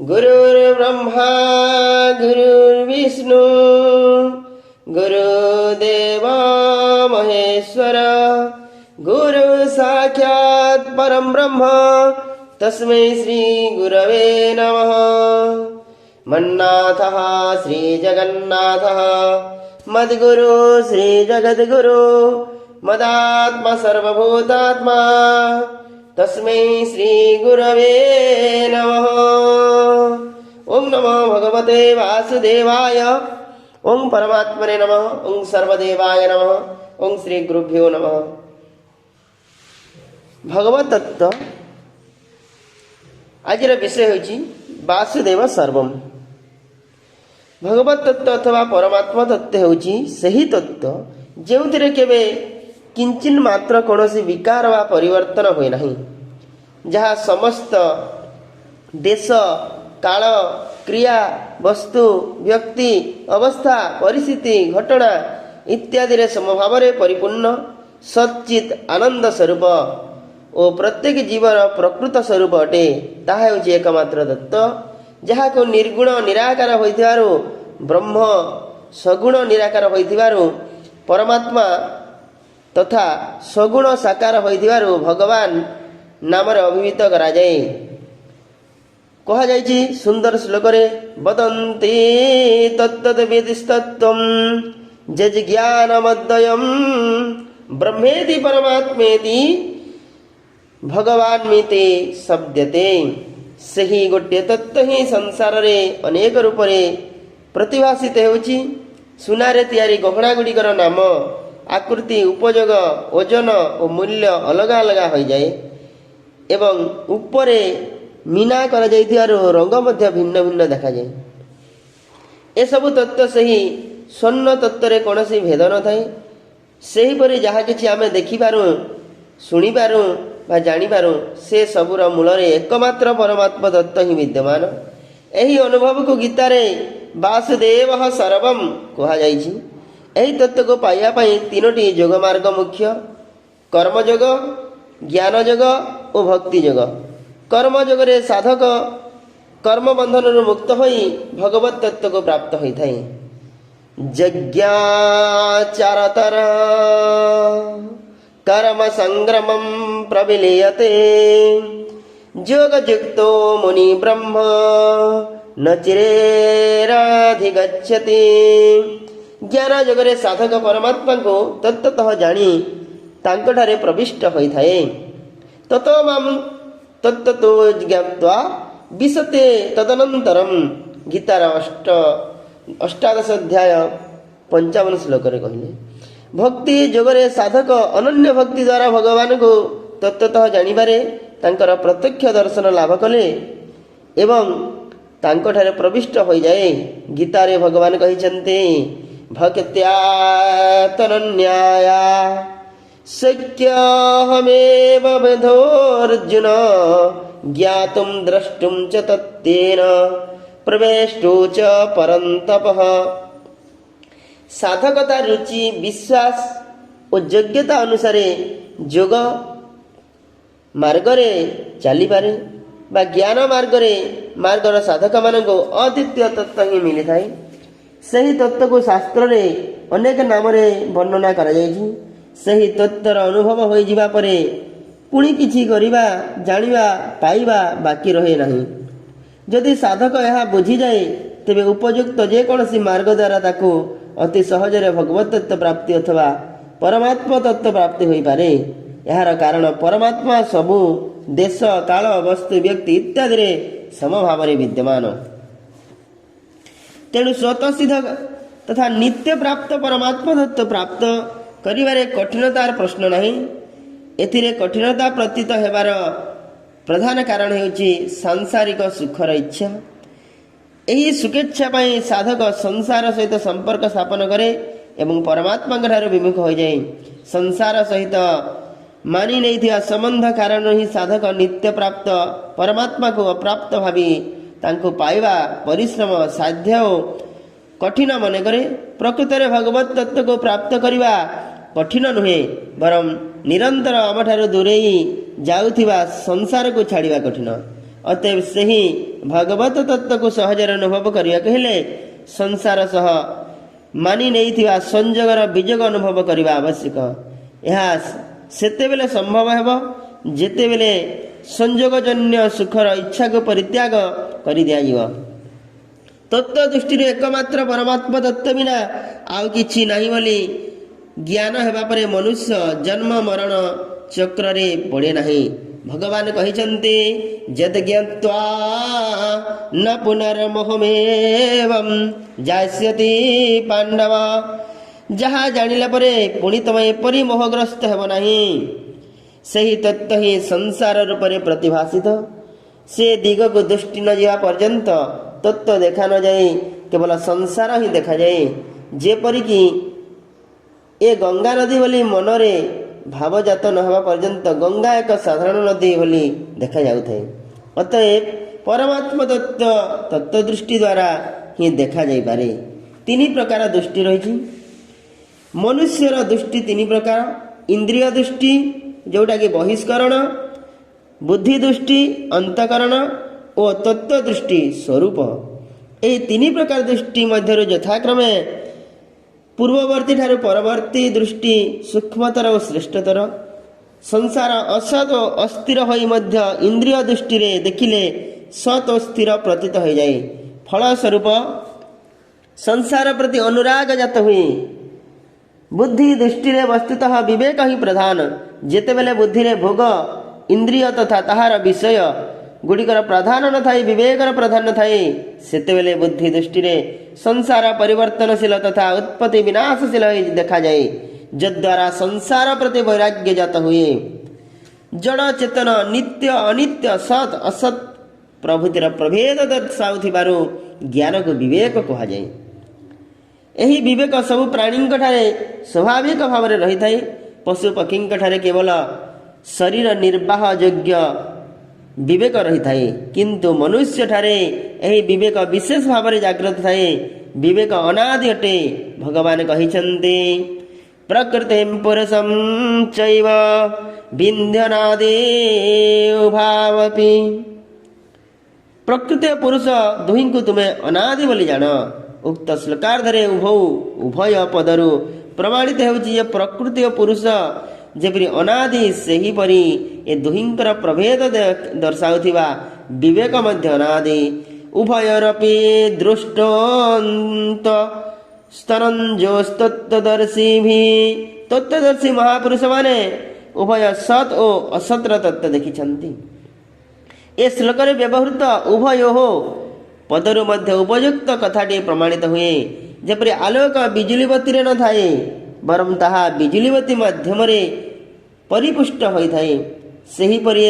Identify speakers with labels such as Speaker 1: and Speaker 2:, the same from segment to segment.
Speaker 1: गुरुर्ब्रह्मा गुरुर्विष्णु गुरुदेव महेश्वर गुरु साक्षात् परं ब्रह्म तस्मै श्री गुरवे नमः। मन्नाथः श्री जगन्नाथः मद्गुरु श्री जगद्गुरु मदात्मा सर्वभूतात्मा तस्मै श्री गुरवे नमः। ओम नमो भगवते वासुदेवाय, ओम परमात्मने नमः, ओम सर्वदेवाय नमः, ओम श्री गुरुभ्यो नमः। भगवत तत्व आज विषय होची वासुदेव सर्वम। भगवत तत्व अथवा परमात्मा तत्व होची सही तत्व जेउथिरे केबे किंचिन मात्र कोनोसी विकार वा परिवर्तन होय नाही, जहाँ समस्त देश काल क्रिया वस्तु व्यक्ति अवस्था परिस्थिति घटना इत्यादि समभाव परिपूर्ण सच्चित आनंद स्वरूप और प्रत्येक जीवर प्रकृत स्वरूप अटे। ताहा हेउची एकमात्र तत्व, जहाको निर्गुण निराकार होइथिबारु ब्रह्म सगुण निराकार होइथिबारु परमात्मा तथा सगुण साकार होइथिबारु भगवान नाम अभिहित करा जाए। कहा जाइछि सुंदर श्लोक रे वदन्ति तत्तद्विदिस्तत्त्वं जज्ञानमद्वयं ब्रह्मेति परमात्मेति भगवान मिते शब्दते। सही गोटे तत्व ही संसार रे अनेक रूप रे प्रतिभासित होउछि। सुनारे तैयारी गहना गुड़िकर नाम आकृति उपयोग ओजन और मूल्य अलग अलग हो जाए एवं उपरे मीना कर जाइथिबारु रंग मध्य भिन्न भिन्न देखा जाए। ए सब तत्व सही स्वर्ण तत्व रे कोनोसी भेद न थाए। सही परि जहा किछि आमे देखि पारू सुनि पारू बा जानि पारू से सबुर मूल रे एकमात्र परमात्मा तत्व ही विद्यमान। एही अनुभव को गीता रे वासुदेव सर्वम कहा जाइछि। एही तत्व को पाइया पई तीनोटी योग मार्ग मुख्य कर्म योग ज्ञान योग और भक्ति योग। कर्म योग रे साधक कर्म बंधन मुक्त होई भगवत तत्व को प्राप्त होई थाए। यज्ञाचारतर कर्म संग्रमं प्रविलीयते योग युक्तो मुनि ब्रह्म न चिरेराधिगच्छति। ज्ञान जगरे साधक परमात्मा को तत्तः जानी तांकठारे प्रविष्ट होई थाए। ततो माम तत्तो ज्ञात्वा विशते तदनंतरम। गीतार अष्टादश अध्याय 55 श्लोक रे कहले भक्ति जोगरे साधक अनन्य भक्ति द्वारा भगवान को तत्तः जानिबारे तांकर प्रत्यक्ष दर्शन लाभ कले एवं तांकठारे प्रविष्ट हो जाए। गीतारे भगवान कहिसंते भक्त्या तनन्याया शक्यहमेव विधोर्जुन ज्ञातुं द्रष्टुं च तत्तेन प्रवेष्टु च परन्तपः। साधकता रुचि विश्वास और योग्यता अनुसार योग मार्ग रे चली पारे बा ज्ञान मार्ग रे मार्गर साधक मानक अद्वितीय तत्व ही मिली थाए। सही तत्व को शास्त्र रे अनेक नाम रे वर्णना करा जायछि। सही तत्वर अनुभव होई जिबा परे पुणी किछि करिबा जानिबा पाइबा बाकी रहे नहीं। जदि साधक यह बुझी जाए तेबे उपयुक्त जे कोनसी मार्ग द्वारा ताको अति सहजरे भगवत तत्व प्राप्ति अथवा परमात्मा तत्व प्राप्ति होई पारे। यार कारण परमात्मा सबु देश काल वस्तु व्यक्ति इत्यादि रे समभाव रे विद्यमान। तेणु स्वतः सिद्ध तथा नित्य प्राप्त परमात्मा तत्व प्राप्त करिवारे कठिनतार प्रश्न नहीं। एथिरे कठिनता प्रतीत हेबार प्रधान कारण हेउछि सांसारिक सुखर इच्छा। एही सुखेच्छा पाई साधक संसार सहित संपर्क स्थापन करे एवं परमात्मा ठारे विमुख हो जाए। संसार सहित मानि नहीं संबंध कारण ही साधक नित्य प्राप्त परमात्मा को अप्राप्त भावी तांको पाइबा परिश्रम साध्य कठिन मन करे प्रकृत भगवत तत्व को प्राप्त करने कठिन नुहे बरम निरंतर आमठार दूरे जाउथिबा संसार को छाड़िबा कठिन। अतएव से ही भगवत तत्व को सहजर अनुभव करिया कहले संसार सह मानि नेइथिबा संजोगर विजोग अनुभव करने आवश्यक। यह सेतेबेले संभव हेबो जेतेबेले संजोगजन्य सुखर इच्छा को परित्याग करि दियाजिवो। तत्व दृष्टि एकमात्र परमात्मा तत्व बिना आउ किछि नाही बोली ज्ञान हेबा परे मनुष्य जन्म मरण चक्र रे पड़े नहीं। भगवान कहिसंते यद ज्ञात्वा न पुनर्मोहमेवं जास्यति पांडव। जहा जानिला परे पुणी तमे एपरि मोहग्रस्त हेब नाही। सही तत्व ही संसार रूपरे प्रतिभासित। से दिग को दृष्टि न जा पर्यंत तत्व देखा न जाए केवल संसार ही देखा जाए। जेपरिकी ए गंगा नदी बोली मनरे भावजात न होगा पर्यंत गंगा एक साधारण नदी बोली देखा जाउଥାଏ। अतएव परमात्मा तत्व दृष्टि द्वारा ही देखा जाई पारे। तीन प्रकार दृष्टि रही। मनुष्यर दृष्टि तीन प्रकार। इंद्रिय दृष्टि जोटा कि बहिष्करण, बुद्धि दृष्टि अंतकरण और तत्व दृष्टि स्वरूप। ये तीन प्रकार दृष्टि मध्य यथाक्रमे पूर्ववर्ती ठारू परवर्ती दृष्टि सूक्ष्मतर और श्रेष्ठतर। संसार असत और अस्थिर होई मध्य इंद्रिय दृष्टि रे देखिले सत और स्थिर प्रतीत हो जाए। फलस्वरूप संसार प्रति अनुराग जात हुए। बुद्धि दृष्टि रे वस्तुतः विवेक ही प्रधान। जेतेबेले बुद्धि रे भोग इंद्रिय तथा ताहार विषय गुड़िकर प्रधान न थाई विवेकर प्रधान न थाई सेतेबेले बुद्धि दृष्टि रे संसार परिवर्तनशील तथा उत्पत्ति विनाशशील देखा जाए। जद्वारा संसार प्रति वैराग्य जात हुए। जड़ चेतन नित्य अनित्य सत असत प्रभृतिर प्रभेद दर्शाउथिबारु ज्ञान को विवेक कहा जाए। यही विवेक सबु प्राणी स्वाभाविक भाव में रही थाए। पशु पक्षी केवल शरीर निर्वाह योग्य विवेक रही थाए, किंतु मनुष्य ठारे यही विवेक विशेष भाव में जागृत थाए। विवेक अनादि अटे। भगवान कहिसंते प्रकृतिं पुरुषं चैव विन्ध्यनादि उभावपि। प्रकृति पुरुष दुहिं को तुम्हें अनादि बोली जान। उक्त श्लोकार्धरे उभय पदरु प्रमाणित होउछि जे प्रकृति और पुरुष जेपरि अनादि सेहीपरि ए दुहिंकर प्रभेद दर्शाउथिबा विवेक मध्य अनादि। उभयरपि दृष्टान्त स्तरंजोस्तत्वदर्शी भी। तत्वदर्शी महापुरुष माने उभय सत और असतर तत्व देखिछन्ति। ए श्लोक रे व्यवहृत उभय पदरु मध्य उपयुक्त कथाटी प्रमाणित हुए। जेपरि आलोक बिजुली बत्ती रे न थाए बरम ताहा बिजुली बत्ती माध्यम रे परिपुष्ट होई थाए। सेहीपरि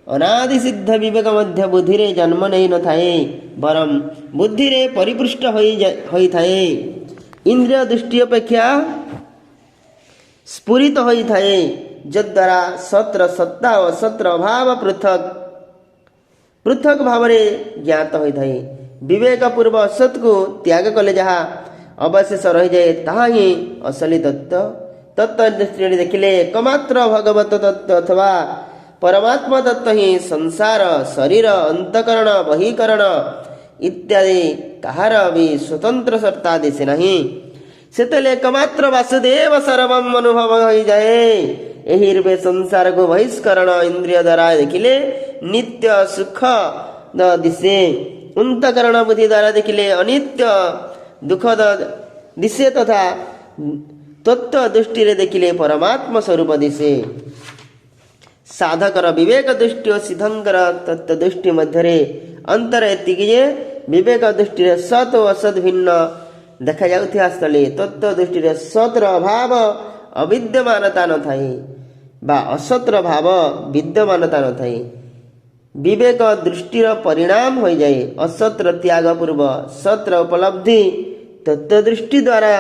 Speaker 1: अनादि सिद्ध विवेक मध्य बुद्धि रे जन्म नहीं न थाए बरम बुद्धि रे परिपुष्ट होई थाए। इंद्रिय दृष्टि अपेक्षा स्फुरित होई थाए, जद्वारा सत्र सत्ता और सत्र अभाव पृथक पृथक भाव में ज्ञात होई थाए। विवेक पूर्व असत को त्याग कले जहा अवशेष रही जाए ताहा ही असली तत्व। तत्व दृष्टि देखिले एकमात्र भगवत तत्व अथवा परमात्मा तत्व ही संसार शरीर अंतकरण बहिकरण इत्यादि कहार भी स्वतंत्र सत्ता दिशे नहीं। सेतले एकमात्र वासुदेव सर्वम अनुभव हो जाए। यही रूपे संसार को बहिष्करण इंद्रिय द्वारा देखिले नित्य सुख दिशे। अंतकरण बुद्धि द्वारा देखिले अनित्य दुखद दिशे तथा तत्व दृष्टि रे देखिले परमात्मा स्वरूप दिशे। साधकर विवेक दृष्टि और सिद्धंकर तत्व दृष्टि मध्य अंतर एतिक जे विवेक दृष्टि रे सत और असत भिन्न देखा जाउथिया स्थले तत्व दृष्टि रे सतर अभाव अविद्यमानता न थाए बा असतर भाव विद्यमानता न थाए। विवेक दृष्टिर परिणाम हो जाए। असत्र त्याग पूर्व सत्र उपलब्धि तत्व दृष्टि द्वारा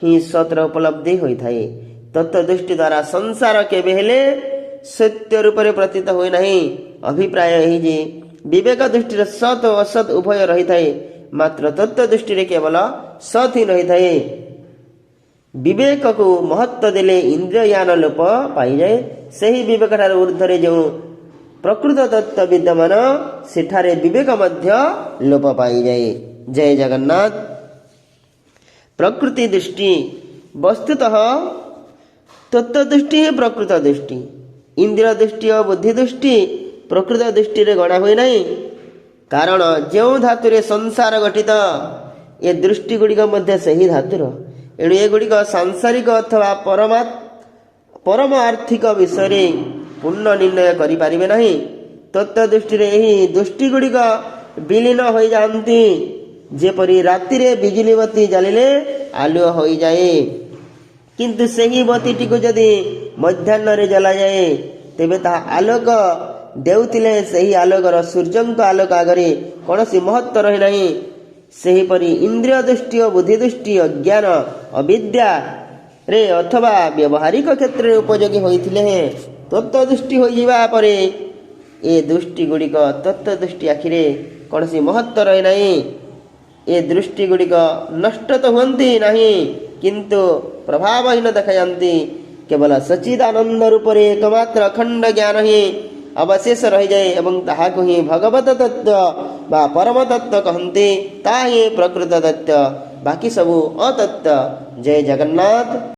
Speaker 1: ही सत्र उपलब्धि होई थाए। तत्व दृष्टि द्वारा संसार केबे हेले सत्य रूप में प्रतीत होई नहीं। अभिप्राय यही जे विवेक दृष्टि सत और असत उभय रही थाए, मात्र तत्व दृष्टि केवल ସତ୍ ହିଁ ରହିଥାଏ। ବିବେକକୁ ମହତ୍ତ୍ୱ ଦେଲେ ଇନ୍ଦ୍ରିୟ ଜ୍ଞାନ ଲୋପ ପାଇଯାଏ। ସେହି ବିବେକଠାରୁ ଉର୍ଦ୍ଧ୍ୱରେ ଯେଉଁ ପ୍ରକୃତ ତତ୍ତ୍ୱ ବିଦ୍ୟମାନ ସେଠାରେ ବିବେକ ମଧ୍ୟ ଲୋପ ପାଇଯାଏ। ଜୟ ଜଗନ୍ନାଥ। ପ୍ରକୃତି ଦୃଷ୍ଟି ବସ୍ତୁତଃ ତତ୍ତ୍ୱ ଦୃଷ୍ଟି ହିଁ ପ୍ରକୃତ ଦୃଷ୍ଟି। ଇନ୍ଦ୍ରିୟ ଦୃଷ୍ଟି ଓ ବୁଦ୍ଧି ଦୃଷ୍ଟି ପ୍ରକୃତ ଦୃଷ୍ଟିରେ ଗଣା ହୁଏ ନାହିଁ। କାରଣ ଯେଉଁ ଧାତୁରେ ସଂସାର ଗଠିତ ଏ ଦୃଷ୍ଟି ଗୁଡ଼ିକ ମଧ୍ୟ ସେହି ଧାତୁର। ଏଣୁ ଏଗୁଡ଼ିକ ସାଂସାରିକ ଅଥବା ପରମ ଆର୍ଥିକ ବିଷୟରେ ପୂର୍ଣ୍ଣ ନିର୍ଣ୍ଣୟ କରିପାରିବେ ନାହିଁ। ତତ୍ତ୍ୱ ଦୃଷ୍ଟିରେ ଏହି ଦୃଷ୍ଟି ଗୁଡ଼ିକ ବିଲୀନ ହୋଇଯାଆନ୍ତି। ଯେପରି ରାତିରେ ବିଜୁଳି ବତୀ ଜାଳିଲେ ଆଲୁଅ ହୋଇଯାଏ, କିନ୍ତୁ ସେହି ବତୀଟିକୁ ଯଦି ମଧ୍ୟାହ୍ନରେ ଜଳାଯାଏ ତେବେ ତାହା ଆଲୋକ ଦେଉଥିଲେ ସେହି ଆଲୋକର ସୂର୍ଯ୍ୟଙ୍କ ଆଲୋକ ଆଗରେ କୌଣସି ମହତ୍ତ୍ୱ ରହେ ନାହିଁ। ସେହିପରି ଇନ୍ଦ୍ରିୟ ଦୃଷ୍ଟି ଓ ବୁଦ୍ଧି ଦୃଷ୍ଟି ଅଜ୍ଞାନ ଅବିଦ୍ୟାରେ ଅଥବା ବ୍ୟବହାରିକ କ୍ଷେତ୍ରରେ ଉପଯୋଗୀ ହୋଇଥିଲେ ହେଁ ତତ୍ତ୍ୱ ଦୃଷ୍ଟି ହୋଇଯିବା ପରେ ଏ ଦୃଷ୍ଟି ଗୁଡ଼ିକ ତତ୍ତ୍ୱ ଦୃଷ୍ଟି ଆଖିରେ କୌଣସି ମହତ୍ତ୍ୱ ରହେ ନାହିଁ। ଏ ଦୃଷ୍ଟି ଗୁଡ଼ିକ ନଷ୍ଟ ତ ହୁଅନ୍ତି ନାହିଁ, କିନ୍ତୁ ପ୍ରଭାବହୀନ ଦେଖାଯାଆନ୍ତି। କେବଳ ସଚ୍ଚିଦାନନ୍ଦ ରୂପରେ ଏକମାତ୍ର ଅଖଣ୍ଡ ଜ୍ଞାନ ହିଁ ଅବଶେଷ ରହିଯାଏ ଏବଂ ତାହାକୁ ହିଁ ଭଗବତ ତତ୍ତ୍ୱ ବା ପରମ ତତ୍ତ୍ୱ କହନ୍ତି। ତାହା ହିଁ ପ୍ରକୃତ ତତ୍ତ୍ୱ, ବାକି ସବୁ ଅତତ୍ତ୍ୱ। ଜୟ ଜଗନ୍ନାଥ।